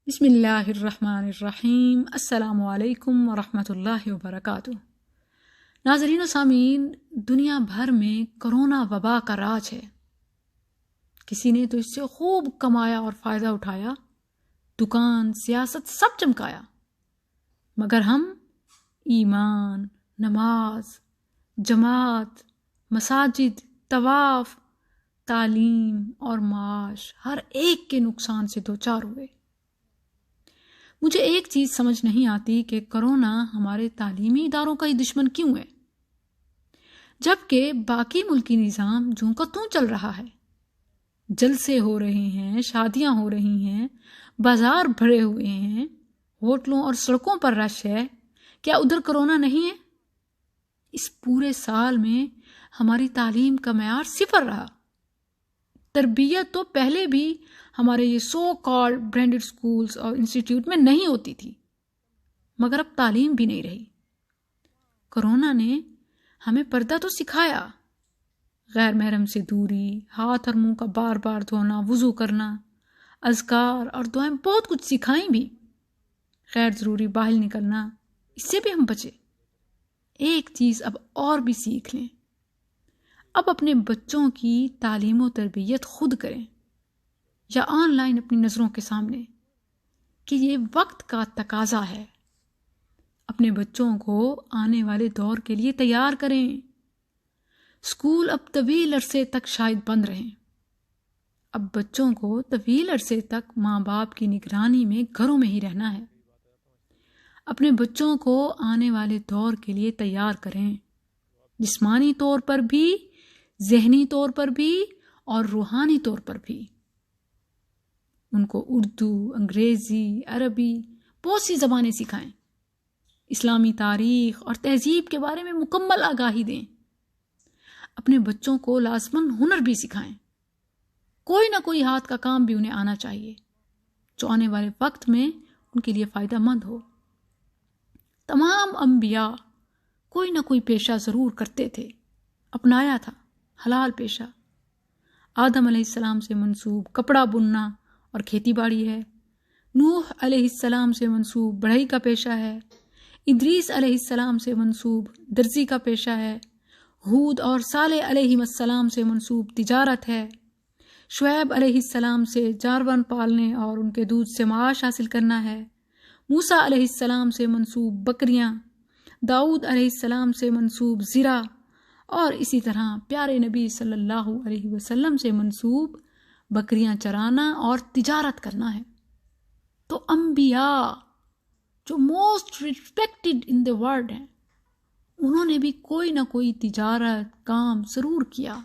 بسم اللہ الرحمن الرحیم۔ السلام علیکم ورحمۃ اللہ وبرکاتہ۔ ناظرین و سامعین، دنیا بھر میں کرونا وبا کا راج ہے۔ کسی نے تو اس سے خوب کمایا اور فائدہ اٹھایا، دکان، سیاست سب چمکایا، مگر ہم ایمان، نماز، جماعت، مساجد، طواف، تعلیم اور معاش ہر ایک کے نقصان سے دوچار ہوئے۔ مجھے ایک چیز سمجھ نہیں آتی کہ کرونا ہمارے تعلیمی اداروں کا ہی دشمن کیوں ہے، جبکہ باقی ملکی نظام جوں کا توں چل رہا ہے۔ جلسے ہو رہے ہیں، شادیاں ہو رہی ہیں، بازار بھرے ہوئے ہیں، ہوٹلوں اور سڑکوں پر رش ہے۔ کیا ادھر کرونا نہیں ہے؟ اس پورے سال میں ہماری تعلیم کا معیار صفر رہا۔ تربیت تو پہلے بھی ہمارے یہ سو کالڈ برانڈڈ سکولز اور انسٹیٹیوٹ میں نہیں ہوتی تھی، مگر اب تعلیم بھی نہیں رہی۔ کرونا نے ہمیں پردہ تو سکھایا، غیر محرم سے دوری، ہاتھ اور منہ کا بار بار دھونا، وضو کرنا، اذکار اور دعائیں بہت کچھ سکھائیں بھی۔ غیر ضروری باہر نکلنا، اس سے بھی ہم بچے۔ ایک چیز اب اور بھی سیکھ لیں، اب اپنے بچوں کی تعلیم و تربیت خود کریں، یا آن لائن اپنی نظروں کے سامنے، کہ یہ وقت کا تقاضا ہے۔ اپنے بچوں کو آنے والے دور کے لیے تیار کریں۔ اسکول اب طویل عرصے تک شاید بند رہیں، اب بچوں کو طویل عرصے تک ماں باپ کی نگرانی میں گھروں میں ہی رہنا ہے۔ اپنے بچوں کو آنے والے دور کے لیے تیار کریں، جسمانی طور پر بھی، ذہنی طور پر بھی اور روحانی طور پر بھی۔ ان کو اردو، انگریزی، عربی، بہت سی زبانیں سکھائیں، اسلامی تاریخ اور تہذیب کے بارے میں مکمل آگاہی دیں۔ اپنے بچوں کو لازماً ہنر بھی سکھائیں، کوئی نہ کوئی ہاتھ کا کام بھی انہیں آنا چاہیے، جو آنے والے وقت میں ان کے لیے فائدہ مند ہو۔ تمام انبیاء کوئی نہ کوئی پیشہ ضرور کرتے تھے، اپنایا تھا حلال پیشہ۔ آدم علیہ السلام سے منسوب کپڑا بننا اور کھیتی باڑی ہے، نوح علیہ السلام سے منسوب بڑھئی کا پیشہ ہے، ادریس علیہ السلام سے منسوب درزی کا پیشہ ہے، ہود اور صالح علیہ السلام سے منسوب تجارت ہے، شعیب علیہ السلام سے جانور پالنے اور ان کے دودھ سے معاش حاصل کرنا ہے، موسیٰ علیہ السلام سے منسوب بکریاں، داؤد علیہ السلام سے منسوب زرع، اور اسی طرح پیارے نبی صلی اللہ علیہ وسلم سے منسوب بکریاں چرانا اور تجارت کرنا ہے۔ تو انبیاء جو موسٹ ریسپیکٹڈ ان دی ورلڈ ہیں، انہوں نے بھی کوئی نہ کوئی تجارت کام ضرور کیا۔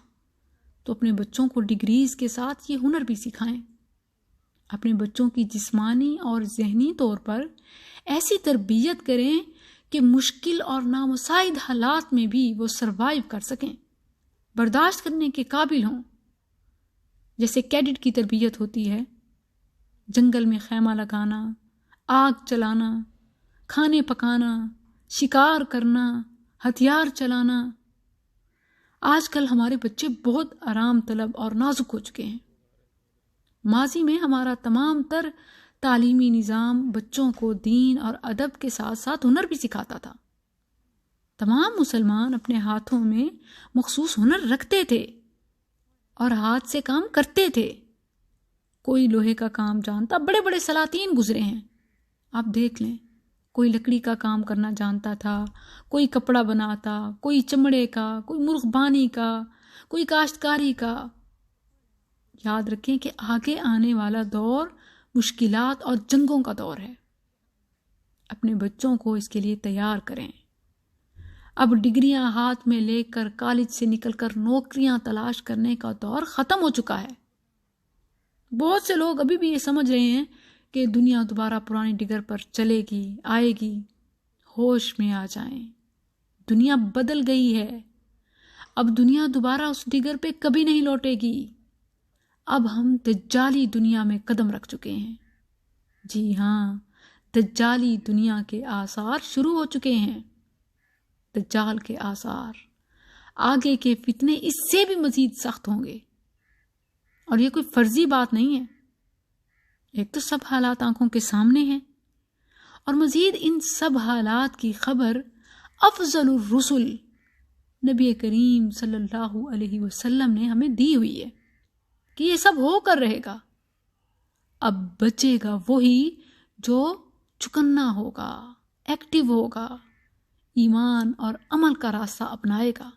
تو اپنے بچوں کو ڈگریز کے ساتھ یہ ہنر بھی سکھائیں، اپنے بچوں کی جسمانی اور ذہنی طور پر ایسی تربیت کریں کہ مشکل اور نامساعد حالات میں بھی وہ سروائیو کر سکیں، برداشت کرنے کے قابل ہوں۔ جیسے کیڈٹ کی تربیت ہوتی ہے، جنگل میں خیمہ لگانا، آگ چلانا، کھانے پکانا، شکار کرنا، ہتھیار چلانا۔ آج کل ہمارے بچے بہت آرام طلب اور نازک ہو چکے ہیں۔ ماضی میں ہمارا تمام تر تعلیمی نظام بچوں کو دین اور ادب کے ساتھ ساتھ ہنر بھی سکھاتا تھا۔ تمام مسلمان اپنے ہاتھوں میں مخصوص ہنر رکھتے تھے اور ہاتھ سے کام کرتے تھے۔ کوئی لوہے کا کام جانتا، بڑے بڑے سلاطین گزرے ہیں، آپ دیکھ لیں۔ کوئی لکڑی کا کام کرنا جانتا تھا، کوئی کپڑا بناتا، کوئی چمڑے کا، کوئی مرغبانی کا، کوئی کاشتکاری کا۔ یاد رکھیں کہ آگے آنے والا دور مشکلات اور جنگوں کا دور ہے۔ اپنے بچوں کو اس کے لیے تیار کریں۔ اب ڈگریاں ہاتھ میں لے کر کالج سے نکل کر نوکریاں تلاش کرنے کا دور ختم ہو چکا ہے۔ بہت سے لوگ ابھی بھی یہ سمجھ رہے ہیں کہ دنیا دوبارہ پرانی ڈگر پر چلے گی، آئے گی۔ ہوش میں آ جائیں، دنیا بدل گئی ہے۔ اب دنیا دوبارہ اس ڈگر پہ کبھی نہیں لوٹے گی۔ اب ہم دجالی دنیا میں قدم رکھ چکے ہیں۔ جی ہاں، دجالی دنیا کے آثار شروع ہو چکے ہیں۔ دجال کے آثار، آگے کے فتنے اس سے بھی مزید سخت ہوں گے، اور یہ کوئی فرضی بات نہیں ہے۔ ایک تو سب حالات آنکھوں کے سامنے ہیں، اور مزید ان سب حالات کی خبر افضل الرسل نبی کریم صلی اللہ علیہ وسلم نے ہمیں دی ہوئی ہے کہ یہ سب ہو کر رہے گا۔ اب بچے گا وہی جو چکنا ہوگا، ایکٹیو ہوگا، ایمان اور عمل کا راستہ اپنائے گا۔